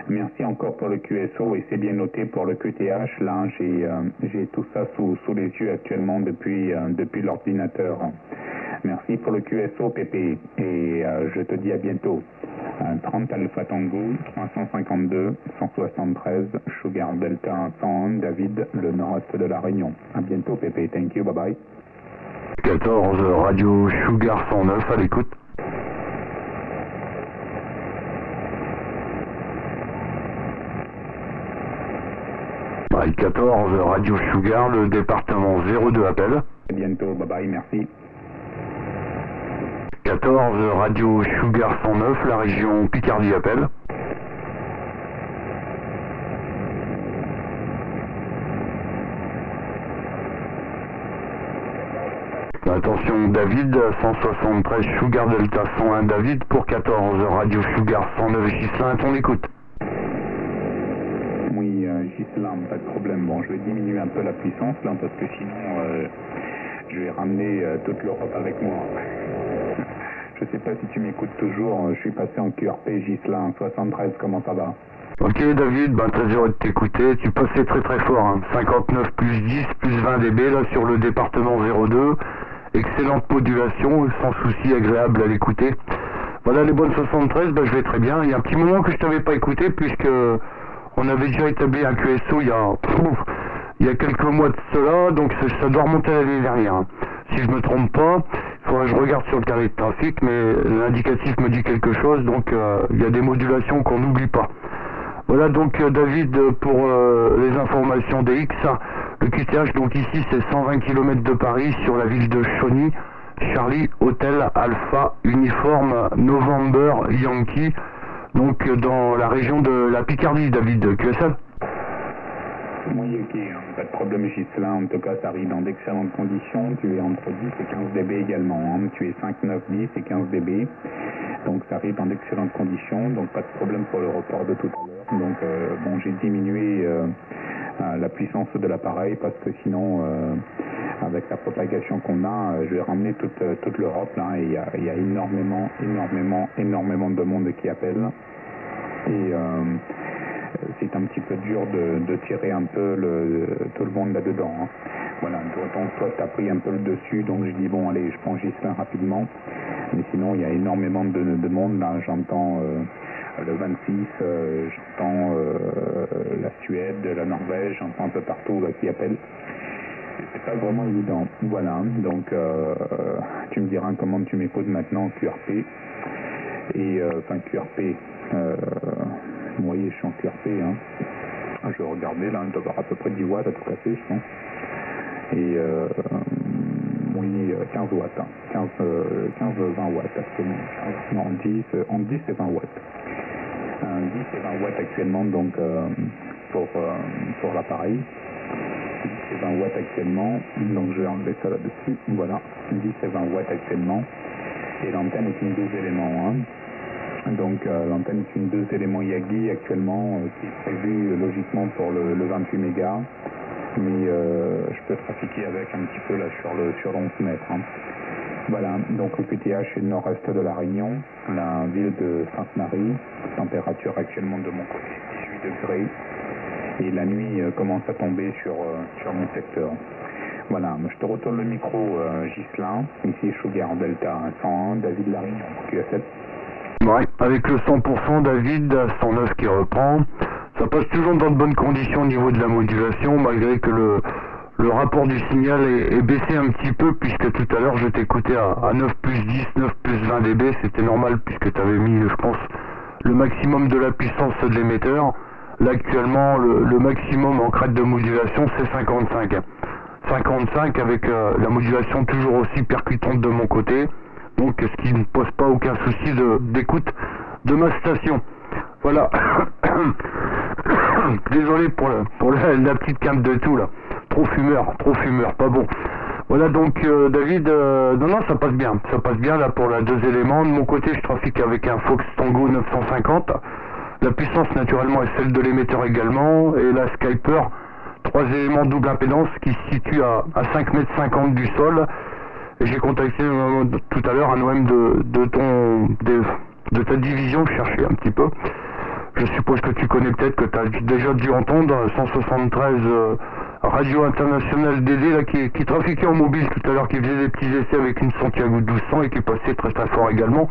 Merci encore pour le QSO et c'est bien noté pour le QTH. Là, j'ai tout ça sous les yeux actuellement depuis l'ordinateur. Merci pour le QSO, Pépé, et je te dis à bientôt. 30 Alpha Tango, 352, 173, Sugar Delta 101, David, le nord-est de la Réunion. À bientôt, Pépé. Thank you, bye bye. 14, Radio Sugar 109, à l'écoute. Mike 14, Radio Sugar, le département 02 appelle. À bientôt, bye bye, merci. 14, Radio Sugar 109, la région Picardie appelle. Attention David, 173 Sugar Delta 101 David pour 14, Radio Sugar 109 Gislain, on écoute. Oui, Gislain, pas de problème. Bon, je vais diminuer un peu la puissance là parce que sinon je vais ramener toute l'Europe avec moi. Je sais pas si tu m'écoutes toujours, je suis passé en QRP Gislain 73, comment ça va? Ok David, très heureux de t'écouter, tu passais très très fort, hein. 59 plus 10 plus 20 dB là sur le département 02, excellente modulation, sans souci, agréable à l'écouter. Voilà les bonnes 73, je vais très bien, il y a un petit moment que je t'avais pas écouté puisque on avait déjà établi un QSO il y a quelques mois de cela, donc ça doit remonter à l'année dernière. Hein. Si je me trompe pas, il faudrait que je regarde sur le carnet de trafic, mais l'indicatif me dit quelque chose, donc il y a des modulations qu'on n'oublie pas. Voilà donc David pour les informations des X. Le QTH donc ici c'est 120 km de Paris sur la ville de Chauny. Charlie Hotel Alpha Uniforme November Yankee. Donc dans la région de la Picardie, David, QSL. Oui, ok, pas de problème Gislain, en tout cas ça arrive dans d'excellentes conditions, tu es entre 10 et 15 dB également, hein. Tu es 5, 9, 10 et 15 dB, donc ça arrive dans d'excellentes conditions, donc pas de problème pour le report de tout à l'heure. Donc bon, j'ai diminué la puissance de l'appareil parce que sinon avec la propagation qu'on a, je vais ramener toute l'Europe là, et il y a énormément de monde qui appelle, et c'est un petit peu dur de tirer un peu tout le monde là-dedans. Hein. Voilà, donc toi tu as pris un peu le dessus, donc je dis bon allez, je prends Gislain rapidement, mais sinon il y a énormément de monde là, j'entends le 26, j'entends la Suède, la Norvège, j'entends un peu partout là, qui appellent. C'est pas vraiment évident. Voilà, donc tu me diras comment tu m'écoutes maintenant en QRP, et enfin QRP, vous voyez, je suis en QRP, hein. Je vais regarder, là, il doit avoir à peu près 10 watts à tout casser, je pense. Et oui, 15 watts, hein. 15-20 watts actuellement. Non, 10 et 20 watts. 10 et 20 watts actuellement, donc pour l'appareil. 10 et 20 watts actuellement, donc je vais enlever ça là-dessus. Voilà, 10 et 20 watts actuellement. Et l'antenne est une 2 éléments, hein. Donc l'antenne est une 2 éléments Yagi actuellement qui est prévue logiquement pour le 28 mégas, mais je peux trafiquer avec un petit peu là sur 11 mètres. Hein. Voilà, donc le QTH est le nord-est de la Réunion, la ville de Sainte-Marie, température actuellement de mon côté 18 degrés, et la nuit commence à tomber sur mon secteur. Voilà, je te retourne le micro Gislain, ici Sugar Delta 101, David La Réunion, QS7. Ouais, avec le 100% David, 109 qui reprend, ça passe toujours dans de bonnes conditions au niveau de la modulation, malgré que le rapport du signal est baissé un petit peu, puisque tout à l'heure je t'écoutais à 9 plus 10, 9 plus 20 dB, c'était normal puisque tu avais mis, je pense, le maximum de la puissance de l'émetteur. Là actuellement, le maximum en crête de modulation c'est 55. 55 avec la modulation toujours aussi percutante de mon côté. Donc ce qui ne pose pas aucun souci d'écoute de ma station. Voilà. Désolé pour la petite quinte de tout là. Trop fumeur, pas bon. Voilà donc David, non ça passe bien là pour la 2 éléments. De mon côté je trafique avec un Fox Tango 950. La puissance naturellement est celle de l'émetteur également. Et la Skyper, 3 éléments double impédance qui se situe à 5,50 m du sol. Et j'ai contacté tout à l'heure un OM de ta division, je cherchais un petit peu. Je suppose que tu connais peut-être, que tu as déjà dû entendre, 173 Radio Internationale DD là, qui trafiquait en mobile tout à l'heure, qui faisait des petits essais avec une Santiago 1200 et qui passait très très fort également,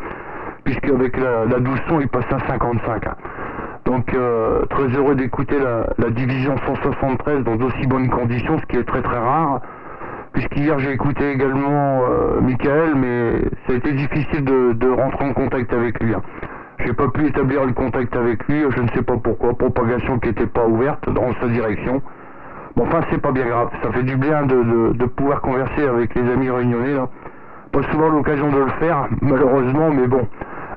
puisqu'avec la 1200 il passait à 55. Donc très heureux d'écouter la division 173 dans d'aussi bonnes conditions, ce qui est très très rare, puisqu'hier j'ai écouté également Michael, mais ça a été difficile de rentrer en contact avec lui. J'ai pas pu établir le contact avec lui, je ne sais pas pourquoi, propagation qui n'était pas ouverte dans sa direction. Bon, enfin c'est pas bien grave, ça fait du bien de pouvoir converser avec les amis réunionnais là. Pas souvent l'occasion de le faire, malheureusement, mais bon,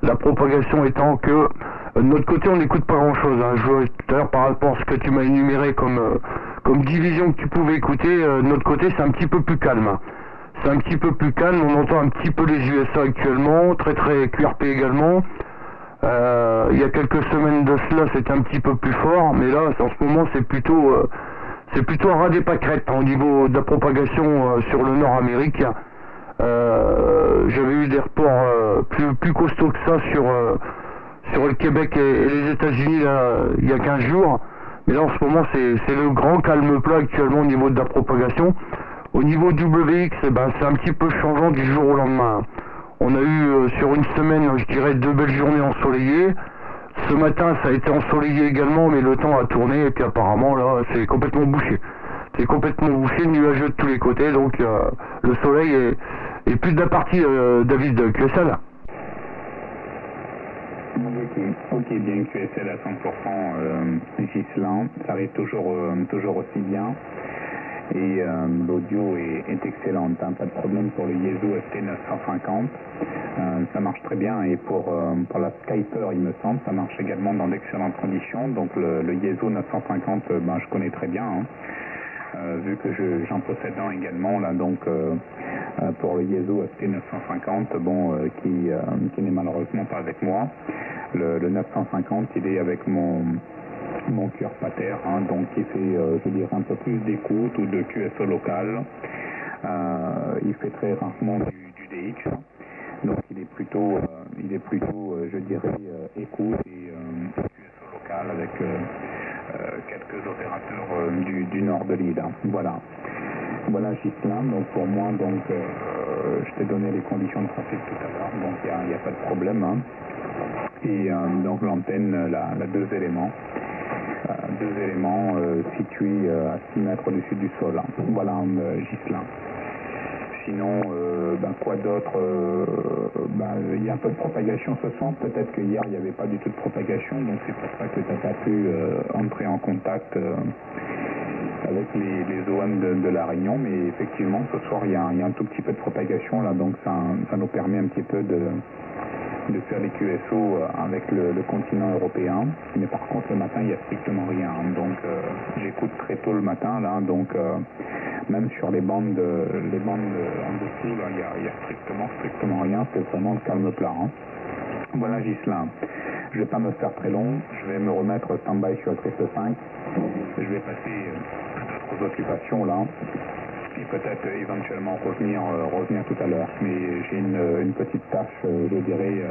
la propagation étant que de notre côté on n'écoute pas grand chose. Je vois tout à l'heure par rapport à ce que tu m'as énuméré comme division que tu pouvais écouter, de notre côté c'est un petit peu plus calme. C'est un petit peu plus calme, on entend un petit peu les USA actuellement, très très QRP également. Il y a quelques semaines de cela c'était un petit peu plus fort, mais là en ce moment c'est plutôt un ras des pâquerettes au niveau de la propagation sur le Nord-Amérique. J'avais eu des reports plus costauds que ça sur le Québec et les États-Unis il y a 15 jours, mais là en ce moment c'est le grand calme plat actuellement au niveau de la propagation. Au niveau WX, c'est un petit peu changeant du jour au lendemain. On a eu sur une semaine, je dirais, 2 belles journées ensoleillées. Ce matin ça a été ensoleillé également, mais le temps a tourné et puis apparemment là c'est complètement bouché. C'est complètement bouché, nuageux de tous les côtés, donc le soleil est plus de la partie David QSL. Ok, bien QSL à 100%, Ghislain, ça arrive toujours aussi bien. Et l'audio est excellente, pas de problème pour le Yezo ST950, ça marche très bien, et pour la Skyper il me semble, ça marche également dans d'excellentes conditions. Donc le Yezo 950, je connais très bien, vu que j'en possède un également là, donc pour le Yezo ST950, qui n'est malheureusement pas avec moi. Le 950 il est avec mon cœur pater, donc qui fait je dirais un peu plus d'écoute ou de QSO local. Il fait très rarement du DX, donc il est plutôt je dirais écoute et QSO local avec quelques opérateurs du nord de l'île. Voilà Ghislain, donc pour moi, je t'ai donné les conditions de trafic tout à l'heure, donc il n'y a pas de problème. Et donc l'antenne, la 2 éléments. 2 éléments situés à 6 mètres au-dessus du sol. Voilà Ghislain. Sinon, quoi d'autre, il y a un peu de propagation ce soir. Peut-être que hier il n'y avait pas du tout de propagation, donc c'est pour ça que tu n'as pas pu entrer en contact avec les OM de la Réunion. Mais effectivement, ce soir il y a un tout petit peu de propagation là, donc ça nous permet un petit peu de faire les QSO avec le continent européen, mais par contre le matin il n'y a strictement rien, donc j'écoute très tôt le matin là, donc même sur les bandes en dessous là, il y a strictement rien, c'est vraiment le calme plat. Voilà Ghislain, je vais pas me faire très long, je vais me remettre stand-by sur le 5, je vais passer à d'autres occupations là, et peut-être éventuellement revenir tout à l'heure, mais j'ai une petite tâche, je dirais,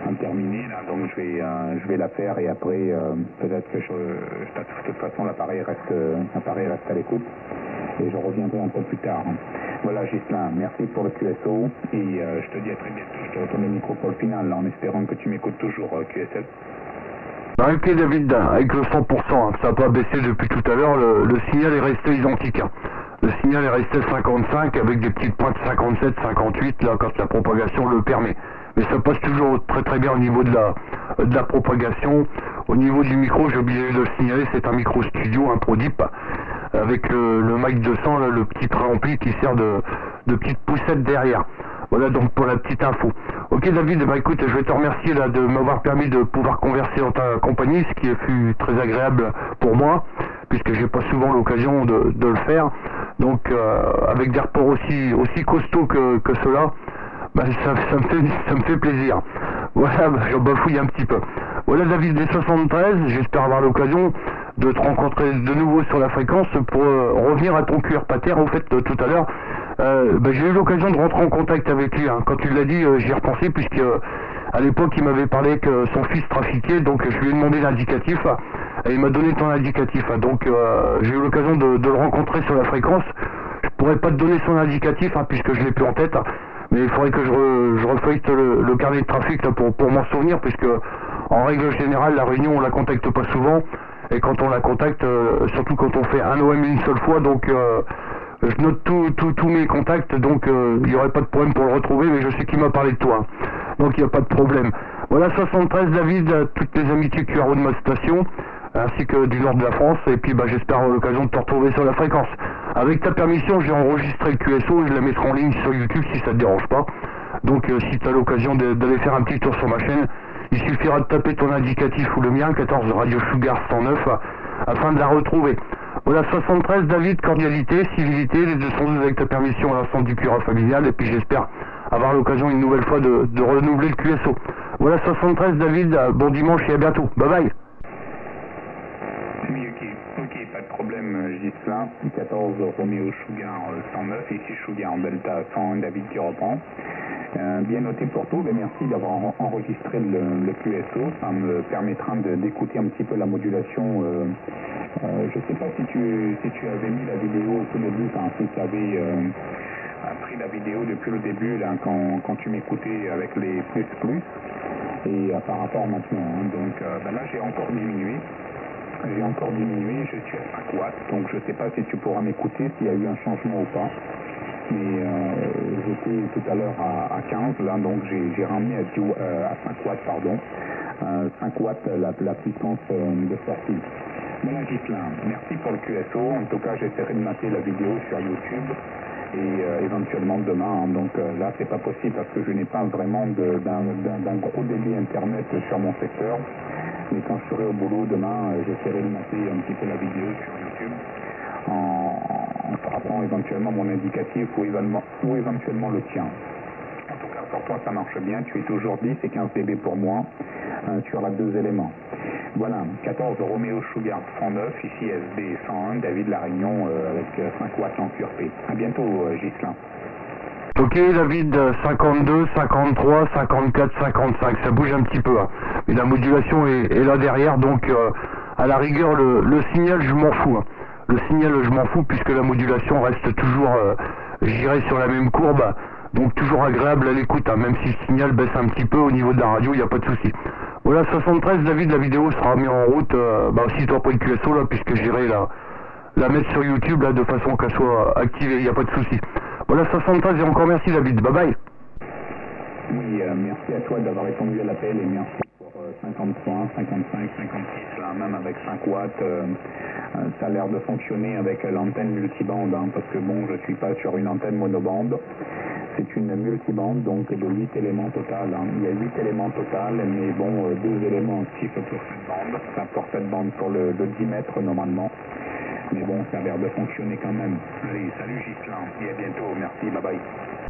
à terminer là, donc je vais la faire, et après peut-être que de toute façon l'appareil reste à l'écoute et je reviendrai un peu plus tard. Voilà Ghislain, merci pour le QSO, et je te dis à très bientôt. Je te retourne le micro pour le final là, en espérant que tu m'écoutes toujours QSL. Ok David, avec le 100%, ça n'a pas baissé depuis tout à l'heure, le signal est resté identique. Le signal est resté 55 avec des petites pointes 57, 58 là quand la propagation le permet. Mais ça passe toujours très très bien au niveau de la propagation. Au niveau du micro, j'ai oublié de le signaler, c'est un micro studio, un ProDip, avec le mic 200, là, le petit préampli qui sert de petite poussette derrière. Voilà donc pour la petite info. Ok David, écoute, je vais te remercier là de m'avoir permis de pouvoir converser en ta compagnie, ce qui fut très agréable pour moi, puisque j'ai pas souvent l'occasion de le faire. Donc avec des reports aussi costauds que ceux-là, ça me fait plaisir. Voilà, je bafouille un petit peu. Voilà David des 73, j'espère avoir l'occasion de te rencontrer de nouveau sur la fréquence pour revenir à ton cuir pater. Au fait, tout à l'heure, j'ai eu l'occasion de rentrer en contact avec lui. Quand tu l'as dit, j'y ai repensé, puisque À l'époque, il m'avait parlé que son fils trafiquait, donc je lui ai demandé l'indicatif, et il m'a donné ton indicatif. Donc j'ai eu l'occasion de le rencontrer sur la fréquence. Je pourrais pas te donner son indicatif, puisque je l'ai plus en tête, mais il faudrait que je refeuillete le carnet de trafic là, pour m'en souvenir, puisque en règle générale, la Réunion, on la contacte pas souvent, et quand on la contacte, surtout quand on fait un OM une seule fois, donc je note tous mes contacts, donc il n'y aurait pas de problème pour le retrouver, mais je sais qu'il m'a parlé de toi, donc il n'y a pas de problème. Voilà, 73 David, toutes les amitiés QRO de ma station, ainsi que du nord de la France, et puis j'espère avoir l'occasion de te retrouver sur la fréquence. Avec ta permission, j'ai enregistré le QSO, et je la mettrai en ligne sur YouTube si ça te dérange pas. Donc si tu as l'occasion d'aller faire un petit tour sur ma chaîne, il suffira de taper ton indicatif ou le mien, 14 Radio Sugar 109, afin de la retrouver. Voilà, 73 David, cordialité, civilité, les 212 avec ta permission à l'ensemble du curat familial, et puis j'espère avoir l'occasion une nouvelle fois de renouveler le QSO. Voilà, 73 David, bon dimanche et à bientôt. Bye bye. Oui, ok, pas de problème, Ghislain. 14 Roméo Sugar 109, ici Sugar Delta 101 David qui reprend. Bien noté pour tout, merci d'avoir enregistré le QSO, ça me permettra d'écouter un petit peu la modulation. Je ne sais pas si tu avais mis la vidéo au tout début, si tu avais pris la vidéo depuis le début là, quand tu m'écoutais avec les plus et par rapport maintenant. Donc là j'ai encore diminué. Je suis à 5 watts, donc je ne sais pas si tu pourras m'écouter, s'il y a eu un changement ou pas. Mais j'étais tout à l'heure à 15, là, donc j'ai ramené à 5 watts, pardon. 5 watts la puissance de sortie. Voilà, Ghislain, merci pour le QSO. En tout cas, j'essaierai de mater la vidéo sur YouTube et éventuellement demain. Donc là, c'est pas possible parce que je n'ai pas vraiment d'un gros débit Internet sur mon secteur. Mais quand je serai au boulot demain, j'essaierai de mater un petit peu la vidéo sur YouTube en frappant éventuellement mon indicatif ou éventuellement le tien. En tout cas, pour toi, ça marche bien. Tu es toujours 10 et 15 dB pour moi. Tu auras 2 éléments. Voilà, 14 Roméo Sugar 109, ici SD 101, David La Réunion avec 5 watts en QRP. A bientôt, Ghislain. Ok David, 52, 53, 54, 55, ça bouge un petit peu. Mais la modulation est là derrière, donc à la rigueur, le signal, je m'en fous. Le signal, je m'en fous, puisque la modulation reste toujours, j'irai sur la même courbe, donc toujours agréable à l'écoute, même si le signal baisse un petit peu au niveau de la radio, il n'y a pas de souci. Voilà, 73, David, la vidéo sera mise en route, si tu as pas le QSO, là, puisque j'irai la mettre sur YouTube, là, de façon qu'elle soit activée, il n'y a pas de souci. Voilà, 73, et encore merci, David, bye bye. Oui, merci à toi d'avoir répondu à l'appel, et merci pour 53, 55, 56, là, même avec 5 watts, ça a l'air de fonctionner avec l'antenne multibande, parce que bon, je suis pas sur une antenne monobande. C'est une multibande, donc de 8 éléments total. Il y a 8 éléments total, mais bon, 2 éléments actifs pour cette bande. Enfin, pour cette bande, pour le 10 mètres normalement. Mais bon, ça a l'air de fonctionner quand même. Allez, salut Ghislain, et à bientôt. Merci, bye bye.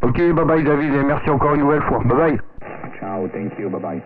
Ok, bye bye David, et merci encore une nouvelle fois. Bye bye. Ciao, thank you, bye bye.